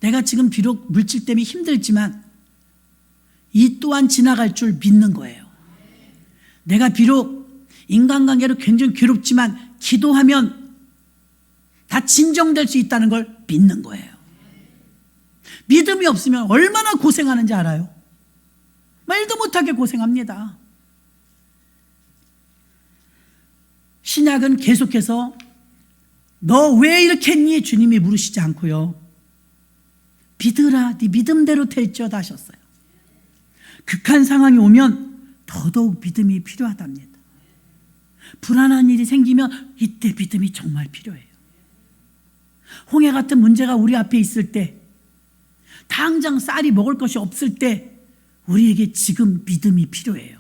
내가 지금 비록 물질 때문에 힘들지만 이 또한 지나갈 줄 믿는 거예요. 내가 비록 인간관계로 굉장히 괴롭지만 기도하면 다 진정될 수 있다는 걸 믿는 거예요. 믿음이 없으면 얼마나 고생하는지 알아요? 말도 못하게 고생합니다. 신약은 계속해서 너 왜 이렇게 했니? 주님이 물으시지 않고요, 믿으라, 네 믿음대로 될지어다 하셨어요. 극한 상황이 오면 더더욱 믿음이 필요하답니다. 불안한 일이 생기면 이때 믿음이 정말 필요해요. 홍해 같은 문제가 우리 앞에 있을 때, 당장 쌀이 먹을 것이 없을 때 우리에게 지금 믿음이 필요해요.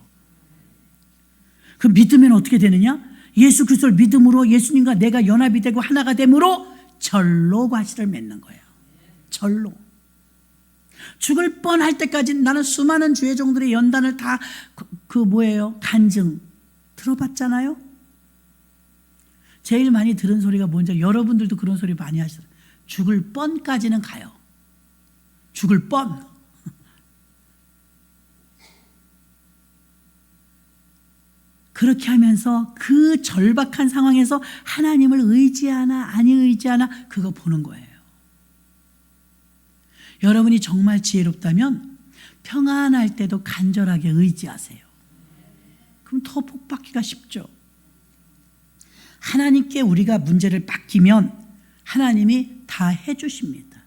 그 믿으면 어떻게 되느냐? 예수 그리스도를 믿음으로 예수님과 내가 연합이 되고 하나가 됨으로 절로 과실을 맺는 거예요. 절로. 죽을 뻔할 때까지 나는 수많은 주의 종들의 연단을 다 간증 들어봤잖아요. 제일 많이 들은 소리가 뭔지, 여러분들도 그런 소리 많이 하시더라고요. 죽을 뻔까지는 가요. 죽을 뻔. 그렇게 하면서 그 절박한 상황에서 하나님을 의지하나 아니 의지하나 그거 보는 거예요. 여러분이 정말 지혜롭다면 평안할 때도 간절하게 의지하세요. 그럼 더 복받기가 쉽죠. 하나님께 우리가 문제를 맡기면 하나님이 다 해주십니다.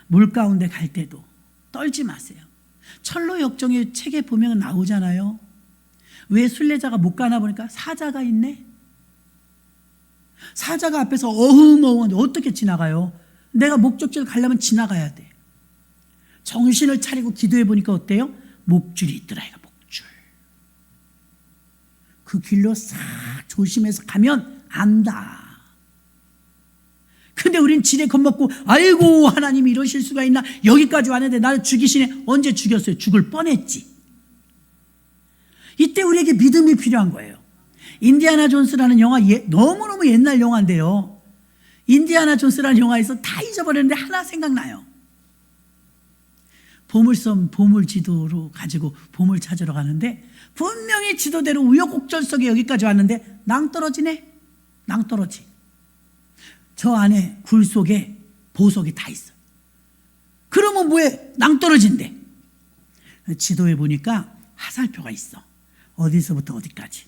물 가운데 갈 때도 떨지 마세요. 철로 역정의 책에 보면 나오잖아요. 왜 순례자가 못 가나 보니까 사자가 있네. 사자가 앞에서 어흥어흥 어떻게 지나가요? 내가 목적지를 가려면 지나가야 돼. 정신을 차리고 기도해 보니까 어때요? 목줄이 있더라. 이거 목줄. 그 길로 싹 조심해서 가면 안다. 근데 우린 지레 겁먹고 아이고 하나님이 이러실 수가 있나. 여기까지 왔는데 나를 죽이시네. 언제 죽였어요? 죽을 뻔했지. 이때 우리에게 믿음이 필요한 거예요. 인디아나 존스라는 영화 너무너무 옛날 영화인데요. 인디아나 존스라는 영화에서 다 잊어버렸는데 하나 생각나요. 보물섬 보물지도로 가지고 보물 찾으러 가는데 분명히 지도대로 우여곡절 속에 여기까지 왔는데 낭떠러지네. 낭떠러지. 저 안에 굴 속에 보석이 다 있어. 그러면 뭐해? 낭떠러진데. 지도에 보니까 화살표가 있어. 어디서부터 어디까지.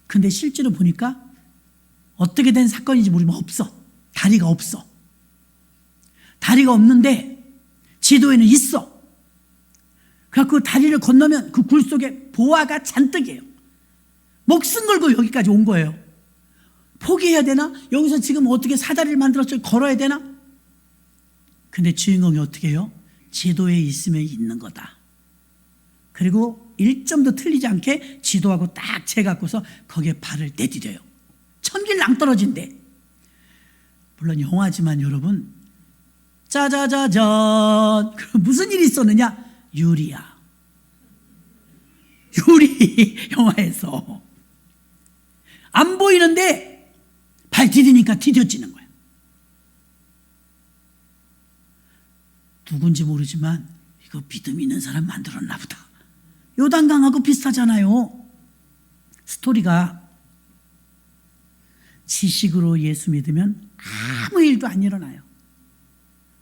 근데 실제로 보니까 어떻게 된 사건인지 모르면 없어. 다리가 없어. 다리가 없는데 지도에는 있어. 그래서 다리를 건너면 그 굴 속에 보화가 잔뜩이에요. 목숨 걸고 여기까지 온 거예요. 포기해야 되나? 여기서 지금 어떻게 사다리를 만들었죠? 걸어야 되나? 근데 주인공이 어떻게 해요? 지도에 있으면 있는 거다. 그리고 1점도 틀리지 않게 지도하고 딱 재갖고서 거기에 발을 내디뎌요. 천길 낭떠러진데. 물론 영화지만 여러분, 짜자자잔. 그럼 무슨 일이 있었느냐? 유리야. 유리 영화에서 안 보이는데 발 디디니까 디뎌지는 거야. 누군지 모르지만 이거 믿음 있는 사람 만들었나 보다. 요단강하고 비슷하잖아요. 스토리가 지식으로 예수 믿으면 아무 일도 안 일어나요.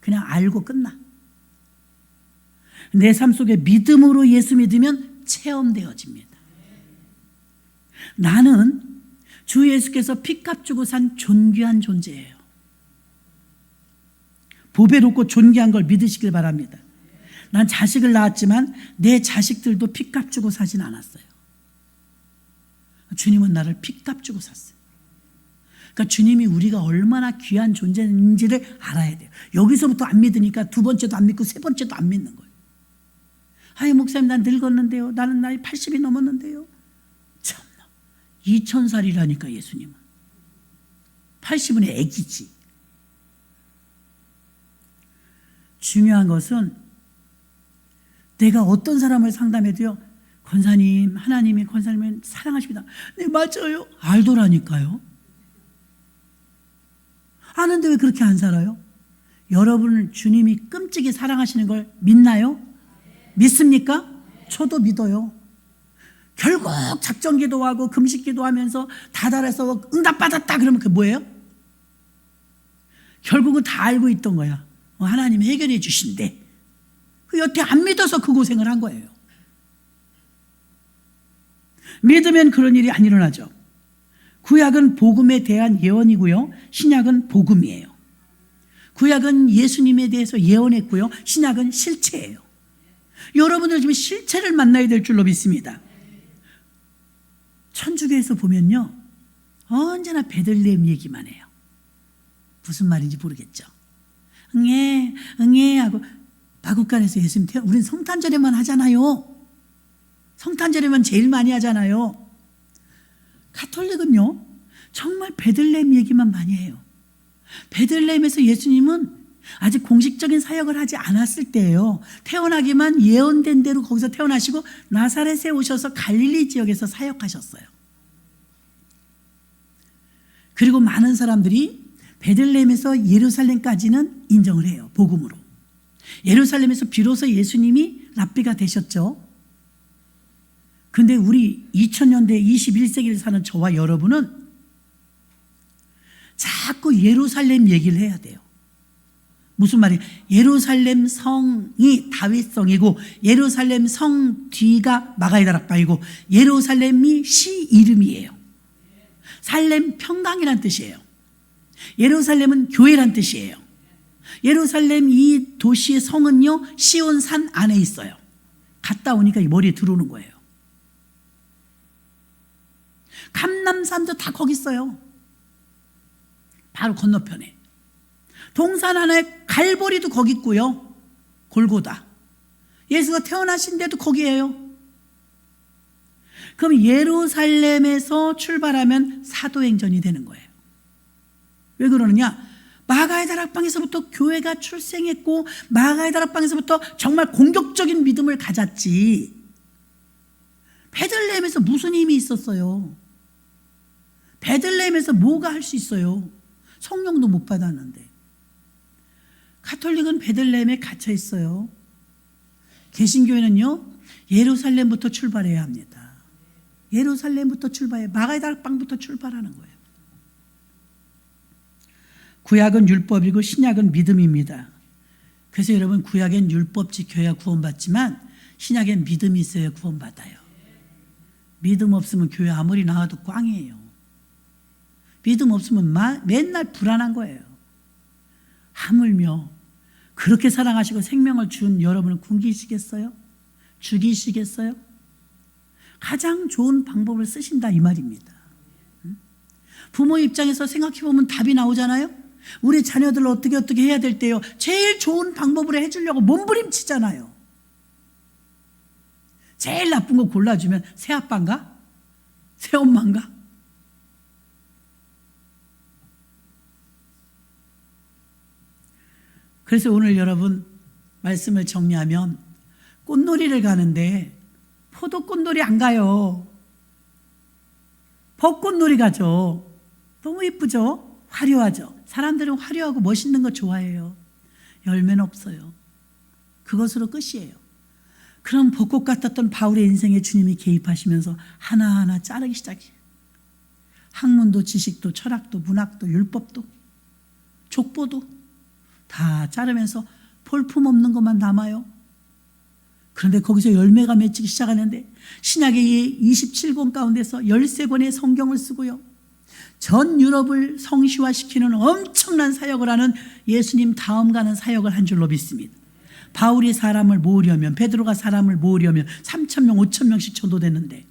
그냥 알고 끝나. 내 삶 속에 믿음으로 예수 믿으면 체험되어집니다. 나는 주 예수께서 피값 주고 산 존귀한 존재예요. 보배롭고 존귀한 걸 믿으시길 바랍니다. 난 자식을 낳았지만 내 자식들도 피값 주고 사진 않았어요. 주님은 나를 피값 주고 샀어요. 그러니까 주님이 우리가 얼마나 귀한 존재인지를 알아야 돼요. 여기서부터 안 믿으니까 두 번째도 안 믿고 세 번째도 안 믿는 거예요. 아이 목사님 난 늙었는데요. 나는 나이 80이 넘었는데요. 참나 2000살이라니까 예수님은. 80은 애기지. 중요한 것은 내가 어떤 사람을 상담해도요. 권사님, 하나님이 권사님을 사랑하십니다. 네, 맞아요. 알더라니까요. 아는데 왜 그렇게 안 살아요? 여러분을 주님이 끔찍이 사랑하시는 걸 믿나요? 믿습니까? 저도 믿어요. 결국 작정 기도하고 금식 기도하면서 다달아서 응답받았다 그러면 그게 뭐예요? 결국은 다 알고 있던 거야. 하나님이 해결해 주신대. 그 여태 안 믿어서 그 고생을 한 거예요. 믿으면 그런 일이 안 일어나죠. 구약은 복음에 대한 예언이고요. 신약은 복음이에요. 구약은 예수님에 대해서 예언했고요. 신약은 실체예요. 여러분들 지금 실체를 만나야 될 줄로 믿습니다. 천주교에서 보면요. 언제나 베들레헴 얘기만 해요. 무슨 말인지 모르겠죠. 응애, 응애 하고 마국간에서 예수님 태어 우린 성탄절에만 하잖아요. 성탄절에만 제일 많이 하잖아요. 가톨릭은요. 정말 베들레헴 얘기만 많이 해요. 베들레헴에서 예수님은 아직 공식적인 사역을 하지 않았을 때예요. 태어나기만 예언된 대로 거기서 태어나시고 나사렛에 오셔서 갈릴리 지역에서 사역하셨어요. 그리고 많은 사람들이 베들레헴에서 예루살렘까지는 인정을 해요. 복음으로. 예루살렘에서 비로소 예수님이 랍비가 되셨죠. 근데 우리 2000년대 21세기를 사는 저와 여러분은 자꾸 예루살렘 얘기를 해야 돼요. 무슨 말이에요? 예루살렘 성이 다윗성이고 예루살렘 성 뒤가 마가의 다락방이고 예루살렘이 시 이름이에요. 살렘 평강이란 뜻이에요. 예루살렘은 교회란 뜻이에요. 예루살렘 이 도시의 성은요 시온 산 안에 있어요. 갔다 오니까 이 머리에 들어오는 거예요. 감람산도 다 거기 있어요. 바로 건너편에. 동산 안에 갈보리도 거기 있고요. 골고다. 예수가 태어나신 데도 거기에요. 그럼 예루살렘에서 출발하면 사도행전이 되는 거예요. 왜 그러느냐? 마가의 다락방에서부터 교회가 출생했고 마가의 다락방에서부터 정말 공격적인 믿음을 가졌지. 베들레헴에서 무슨 힘이 있었어요? 베들레헴에서 뭐가 할 수 있어요? 성령도 못 받았는데. 가톨릭은 베들레헴에 갇혀 있어요. 개신교회는요 예루살렘부터 출발해야 합니다. 예루살렘부터 출발해 마가의 다락방부터 출발하는 거예요. 구약은 율법이고 신약은 믿음입니다. 그래서 여러분 구약엔 율법 지켜야 구원받지만 신약엔 믿음이 있어야 구원받아요. 믿음 없으면 교회 아무리 나와도 꽝이에요. 믿음 없으면 맨날 불안한 거예요. 하물며 그렇게 사랑하시고 생명을 준 여러분을 굶기시겠어요? 죽이시겠어요? 가장 좋은 방법을 쓰신다 이 말입니다. 부모 입장에서 생각해보면 답이 나오잖아요. 우리 자녀들을 어떻게 해야 될 때요 제일 좋은 방법으로 해주려고 몸부림치잖아요. 제일 나쁜 거 골라주면 새아빠인가? 새엄마인가? 그래서 오늘 여러분 말씀을 정리하면 꽃놀이를 가는데 포도꽃놀이 안 가요. 벚꽃놀이 가죠. 너무 예쁘죠? 화려하죠? 사람들은 화려하고 멋있는 거 좋아해요. 열매는 없어요. 그것으로 끝이에요. 그럼 벚꽃 같았던 바울의 인생에 주님이 개입하시면서 하나하나 자르기 시작해요. 학문도 지식도 철학도 문학도 율법도 족보도 다 자르면서 볼품없는 것만 남아요. 그런데 거기서 열매가 맺히기 시작하는데 신약의 27권 가운데서 13권의 성경을 쓰고요. 전 유럽을 성시화시키는 엄청난 사역을 하는 예수님 다음 가는 사역을 한 줄로 믿습니다. 바울이 사람을 모으려면 베드로가 사람을 모으려면 3,000명 5,000명씩 전도됐는데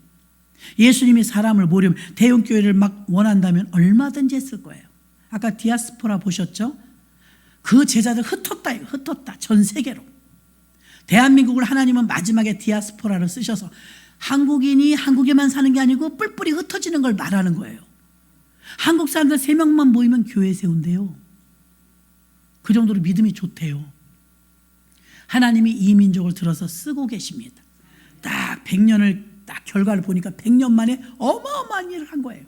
예수님이 사람을 모으려면 대형교회를 막 원한다면 얼마든지 했을 거예요. 아까 디아스포라 보셨죠? 그 제자들 흩었다 전 세계로. 대한민국을 하나님은 마지막에 디아스포라를 쓰셔서 한국인이 한국에만 사는 게 아니고 뿔뿔이 흩어지는 걸 말하는 거예요. 한국 사람들 3명만 모이면 교회 세운대요. 그 정도로 믿음이 좋대요. 하나님이 이 민족을 들어서 쓰고 계십니다. 딱 100년을 딱 결과를 보니까 100년 만에 어마어마한 일을 한 거예요.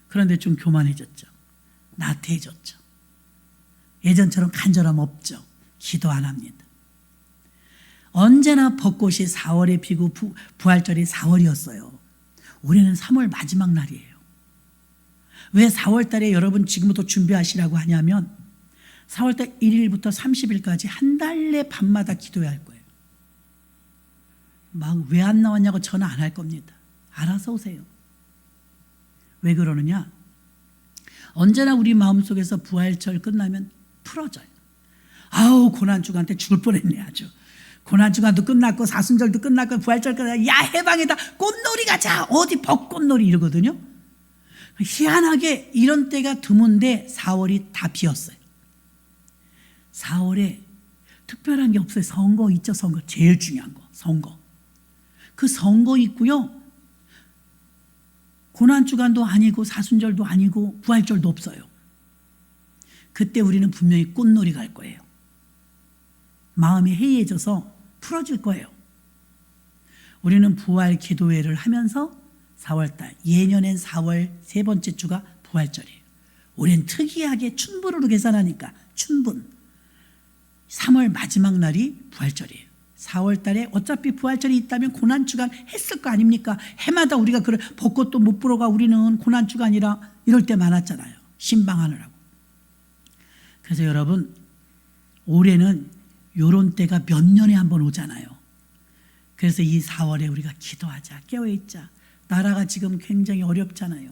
그런데 좀 교만해졌죠. 나태해졌죠. 예전처럼 간절함 없죠. 기도 안 합니다. 언제나 벚꽃이 4월에 피고 부활절이 4월이었어요. 올해는 3월 마지막 날이에요. 왜 4월 달에 여러분 지금부터 준비하시라고 하냐면 4월 달 1일부터 30일까지 한 달 내 밤마다 기도해야 할 거예요. 막 왜 안 나왔냐고 전화 안 할 겁니다. 알아서 오세요. 왜 그러느냐? 언제나 우리 마음속에서 부활절 끝나면 풀어져요. 아우 고난주간때 죽을 뻔했네 아주. 고난주간도 끝났고 사순절도 끝났고 부활절 끝났고 야 해방이다 꽃놀이 가자 어디 벚꽃놀이 이러거든요. 희한하게 이런 때가 드문데 4월이 다 비었어요. 4월에 특별한 게 없어요. 선거 있죠. 선거 제일 중요한 거 선거. 그 선거 있고요. 고난주간도 아니고 사순절도 아니고 부활절도 없어요. 그때 우리는 분명히 꽃놀이 갈 거예요. 마음이 해이해져서 풀어질 거예요. 우리는 부활 기도회를 하면서 4월달, 예년엔 4월 세 번째 주가 부활절이에요. 우리는 특이하게 춘분으로 계산하니까 춘분. 3월 마지막 날이 부활절이에요. 4월 달에 어차피 부활절이 있다면 고난주간 했을 거 아닙니까? 해마다 우리가 그래 벚꽃도 못 보러 가 우리는 고난주간이라 이럴 때 많았잖아요. 신방하느라고. 그래서 여러분 올해는 요런 때가 몇 년에 한 번 오잖아요. 그래서 이 4월에 우리가 기도하자. 깨어있자. 나라가 지금 굉장히 어렵잖아요.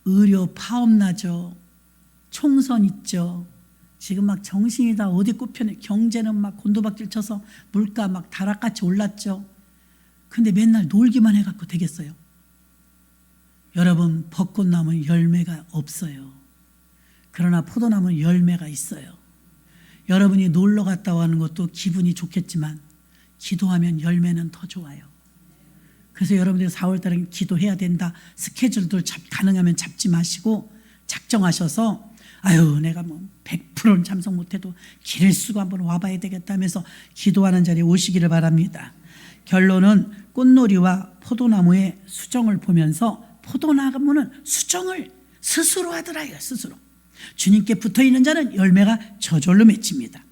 의료 파업 나죠. 총선 있죠. 지금 막 정신이 다 어디 꼽혀네. 경제는 막 곤두박질 쳐서 물가 막 다락같이 올랐죠. 근데 맨날 놀기만 해갖고 되겠어요? 여러분 벚꽃나무는 열매가 없어요. 그러나 포도나무는 열매가 있어요. 여러분이 놀러 갔다 오는 것도 기분이 좋겠지만 기도하면 열매는 더 좋아요. 그래서 여러분들이 4월 달에 기도해야 된다. 스케줄들 가능하면 잡지 마시고 작정하셔서 아유 내가 뭐 100%는 참석 못해도 길수가 한번 와봐야 되겠다면서 기도하는 자리에 오시기를 바랍니다. 결론은 꽃놀이와 포도나무의 수정을 보면서 포도나무는 수정을 스스로 하더라요. 스스로. 주님께 붙어있는 자는 열매가 저절로 맺힙니다.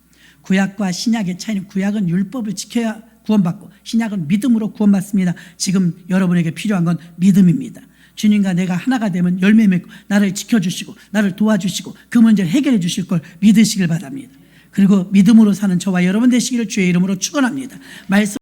구약과 신약의 차이는 구약은 율법을 지켜야 구원받고 신약은 믿음으로 구원받습니다. 지금 여러분에게 필요한 건 믿음입니다. 주님과 내가 하나가 되면 열매 맺고 나를 지켜주시고 나를 도와주시고 그 문제를 해결해 주실 걸 믿으시길 바랍니다. 그리고 믿음으로 사는 저와 여러분 되시기를 주의 이름으로 축원합니다. 말씀